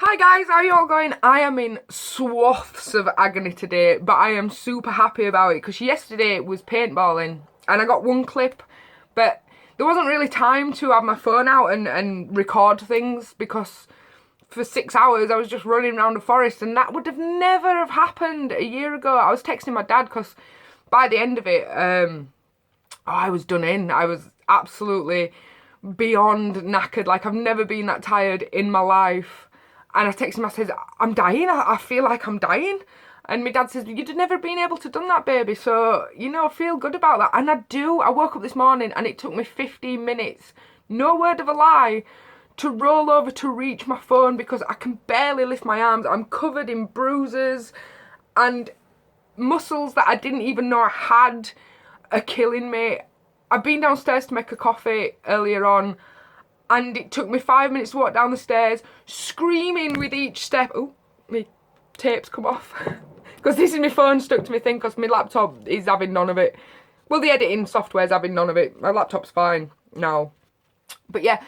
Hi guys, how are you all going? I am in swaths of agony today, but I am super happy about it because yesterday was paintballing and I got one clip, but there wasn't really time to have my phone out and record things because for 6 hours I was just running around the forest and that would have never have happened a year ago. I was texting my dad because by the end of it, I was done in. I was absolutely beyond knackered. Like I've never been that tired in my life. And I texted him, I said, I'm dying, I feel like I'm dying. And my dad says, you'd never been able to done that, baby, so, feel good about that. And I do. I woke up this morning and it took me 15 minutes, no word of a lie, to roll over to reach my phone because I can barely lift my arms. I'm covered in bruises and muscles that I didn't even know I had are killing me. I've been downstairs to make a coffee earlier on and it took me 5 minutes to walk down the stairs, screaming with each step. Oh, my tape's come off. Because this is my phone stuck to my thing because my laptop is having none of it. Well, the editing software's having none of it. My laptop's fine now. But yeah.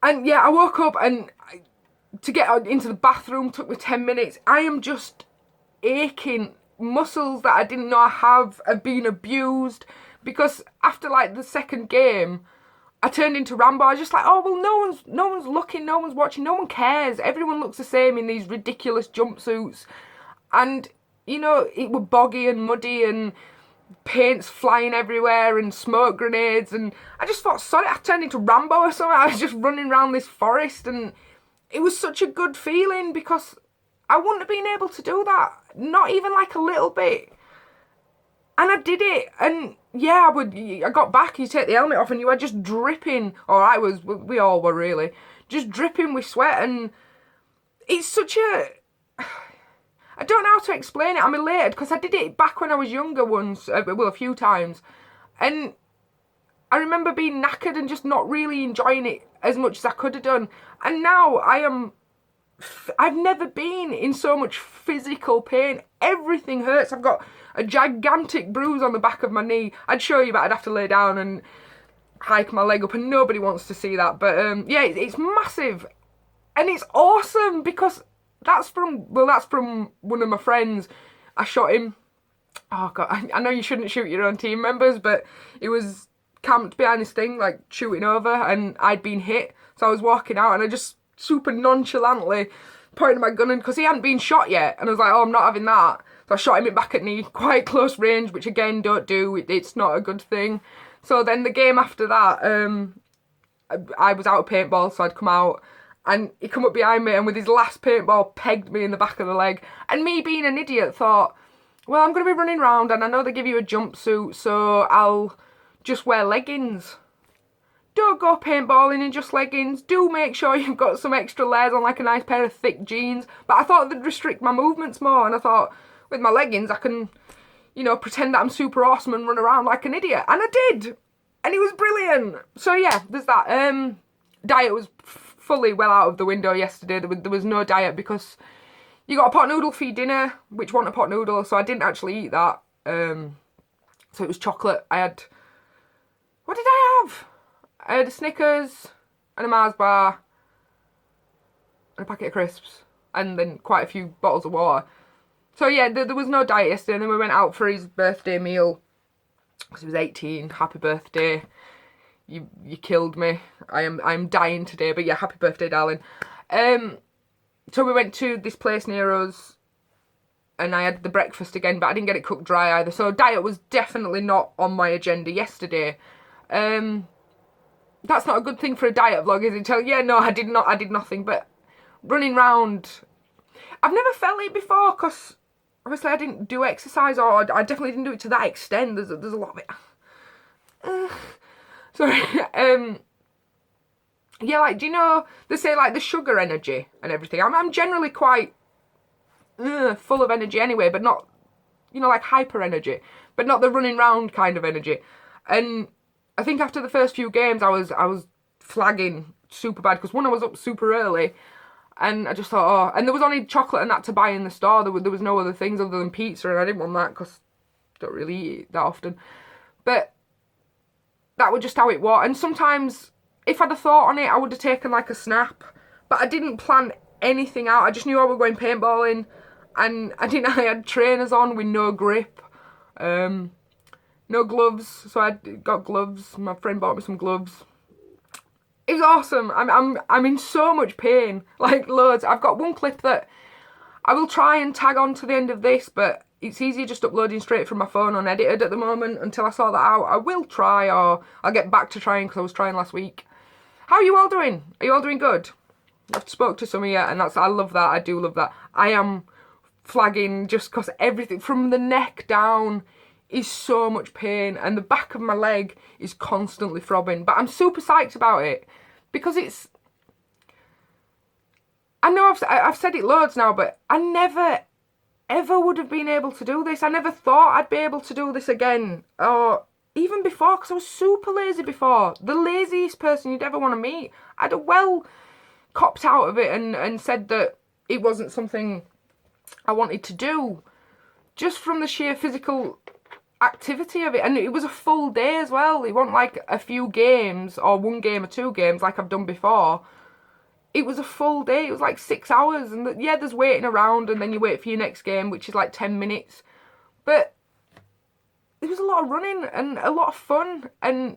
And yeah, I woke up and to get into the bathroom took me 10 minutes. I am just aching. Muscles that I didn't know I have been abused. Because after like the second game, I turned into Rambo. I was just like, oh, well, no one's looking, no one's watching, no one cares. Everyone looks the same in these ridiculous jumpsuits. And, it was boggy and muddy and paint's flying everywhere and smoke grenades. And I just thought, sorry, I turned into Rambo or something. I was just running around this forest and it was such a good feeling because I wouldn't have been able to do that. Not even like a little bit. And I did it, and yeah, I got back, you take the helmet off and you were just dripping, we all were really, just dripping with sweat, and it's such I don't know how to explain it. I'm elated, because I did it back when I was younger once, a few times, and I remember being knackered and just not really enjoying it as much as I could have done, and now I've never been in so much physical pain. Everything hurts. I've got a gigantic bruise on the back of my knee. I'd show you, but I'd have to lay down and hike my leg up, and nobody wants to see that. But yeah, it's massive, and it's awesome because that's from one of my friends. I shot him. Oh god, I know you shouldn't shoot your own team members, but it was camped behind this thing, like shooting over, and I'd been hit. So I was walking out, and I just super nonchalantly pointed my gun in because he hadn't been shot yet, and I was like, oh, I'm not having that. So I shot him in back at knee, quite close range, which again, don't do. It's not a good thing. So then the game after that, I was out of paintball, so I'd come out, and he come up behind me, and with his last paintball, pegged me in the back of the leg. And me, being an idiot, thought, well, I'm going to be running around, and I know they give you a jumpsuit, so I'll just wear leggings. Don't go paintballing in just leggings. Do make sure you've got some extra layers on, like a nice pair of thick jeans. But I thought they'd restrict my movements more, and I thought, with my leggings, I can, pretend that I'm super awesome and run around like an idiot. And I did! And it was brilliant! So yeah, there's that. Diet was fully well out of the window yesterday. There was no diet because you got a pot noodle for your dinner, which wasn't a pot noodle, so I didn't actually eat that. So it was chocolate. What did I have? I had a Snickers and a Mars bar and a packet of crisps and then quite a few bottles of water. So yeah, there was no diet yesterday, and then we went out for his birthday meal because he was 18. Happy birthday. You killed me. I'm dying today, but yeah, happy birthday, darling. So we went to this place near us and I had the breakfast again, but I didn't get it cooked dry either. So diet was definitely not on my agenda yesterday. That's not a good thing for a diet vlog, is it? Yeah, no, I did nothing, but running round, I've never felt it before, because obviously I didn't do exercise, or I definitely didn't do it to that extent. There's a lot of it. Sorry. Yeah, like, do you know, they say, like, the sugar energy and everything. I'm generally quite full of energy anyway, but not, like hyper energy, but not the running round kind of energy. And I think after the first few games, I was flagging super bad because, one, I was up super early, and I just thought, and there was only chocolate and that to buy in the store. There was no other things other than pizza, and I didn't want that because I don't really eat it that often. But that was just how it was. And sometimes, if I'd have thought on it, I would have taken like a snap. But I didn't plan anything out. I just knew I was going paintballing, and I had trainers on with no grip, no gloves. So I got gloves. My friend bought me some gloves. It was awesome. I'm in so much pain, like loads. I've got one clip that I will try and tag on to the end of this, but it's easier just uploading straight from my phone unedited at the moment until I sort that out. I will try, or I'll get back to trying because I was trying last week. How are you all doing? Are you all doing good? I've spoke to some of you, and I love that. I do love that. I am flagging just because everything from the neck down is so much pain, and the back of my leg is constantly throbbing. But I'm super psyched about it because it's. I know I've said it loads now, but I never ever would have been able to do this. I never thought I'd be able to do this again, or even before, because I was super lazy before. The laziest person you'd ever want to meet. I'd have well copped out of it and said that it wasn't something I wanted to do, just from the sheer physical activity of it. And it was a full day as well. It wasn't like a few games or one game or two games like I've done before. It was a full day. It was like 6 hours, and yeah, there's waiting around, and then you wait for your next game, which is like 10 minutes. But there was a lot of running and a lot of fun, and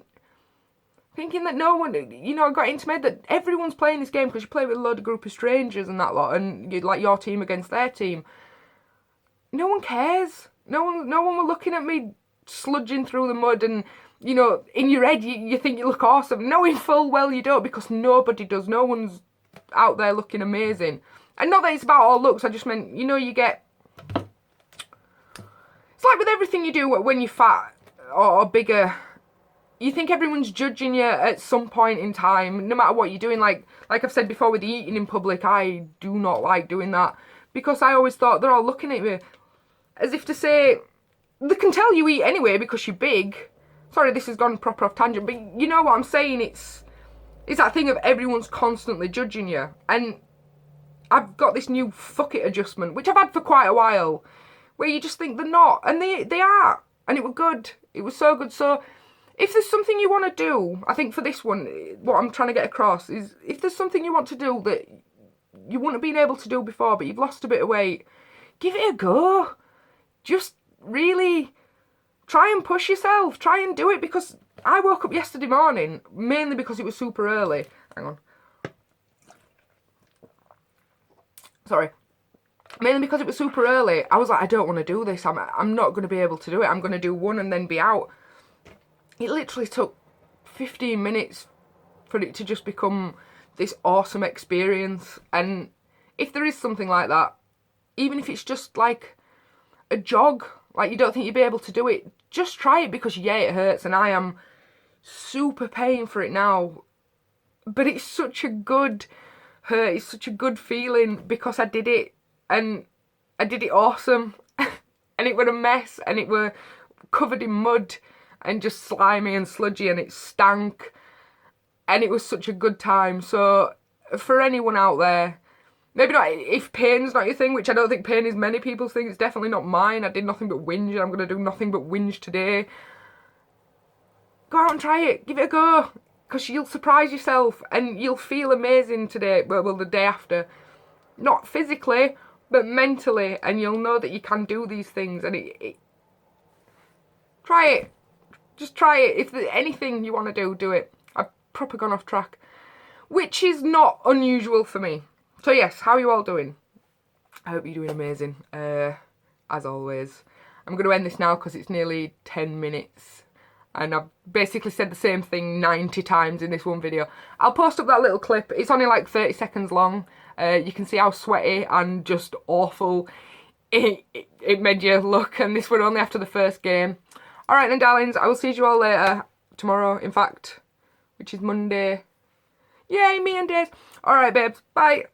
thinking that no one, I got into my head that everyone's playing this game because you play with a load of group of strangers and that lot, and you like your team against their team. No one cares. No one were looking at me sludging through the mud, and in your head you think you look awesome, knowing full well you don't, because nobody does. No one's out there looking amazing. And not that it's about all looks, I just meant, you get... It's like with everything you do when you're fat or bigger, you think everyone's judging you at some point in time, no matter what you're doing. Like I've said before with the eating in public, I do not like doing that, because I always thought they're all looking at me as if to say, they can tell you eat anyway because you're big. Sorry, this has gone proper off tangent, but you know what I'm saying? It's that thing of everyone's constantly judging you. And I've got this new fuck it adjustment, which I've had for quite a while, where you just think they're not, and they are. And it was good. It was so good. So if there's something you want to do, I think for this one, what I'm trying to get across is, if there's something you want to do that you wouldn't have been able to do before, but you've lost a bit of weight, give it a go. Just really try and push yourself. Try and do it, because I woke up yesterday morning, mainly because it was super early. Hang on. Sorry. Mainly because it was super early. I was like, I don't want to do this. I'm not going to be able to do it. I'm going to do one and then be out. It literally took 15 minutes for it to just become this awesome experience. And if there is something like that, even if it's just like a jog, like you don't think you'd be able to do it, just try it, because yeah, it hurts, and I am super paying for it now, but it's such a good hurt, it's such a good feeling, because I did it, and I did it awesome. And it were a mess, and it were covered in mud and just slimy and sludgy, and it stank, and it was such a good time. So for anyone out there, maybe not, if pain's not your thing, which I don't think pain is many people's thing, it's definitely not mine. I did nothing but whinge, and I'm going to do nothing but whinge today. Go out and try it. Give it a go, because you'll surprise yourself, and you'll feel amazing today, well, the day after. Not physically, but mentally, and you'll know that you can do these things, and try it. Just try it. If there's anything you want to do it. I've proper gone off track, which is not unusual for me. So yes, how are you all doing? I hope you're doing amazing, as always. I'm going to end this now because it's nearly 10 minutes. And I've basically said the same thing 90 times in this one video. I'll post up that little clip. It's only like 30 seconds long. You can see how sweaty and just awful it made you look. And this one only after the first game. Alright then, darlings. I will see you all later. Tomorrow, in fact. Which is Monday. Yay, me and days. Alright, babes. Bye.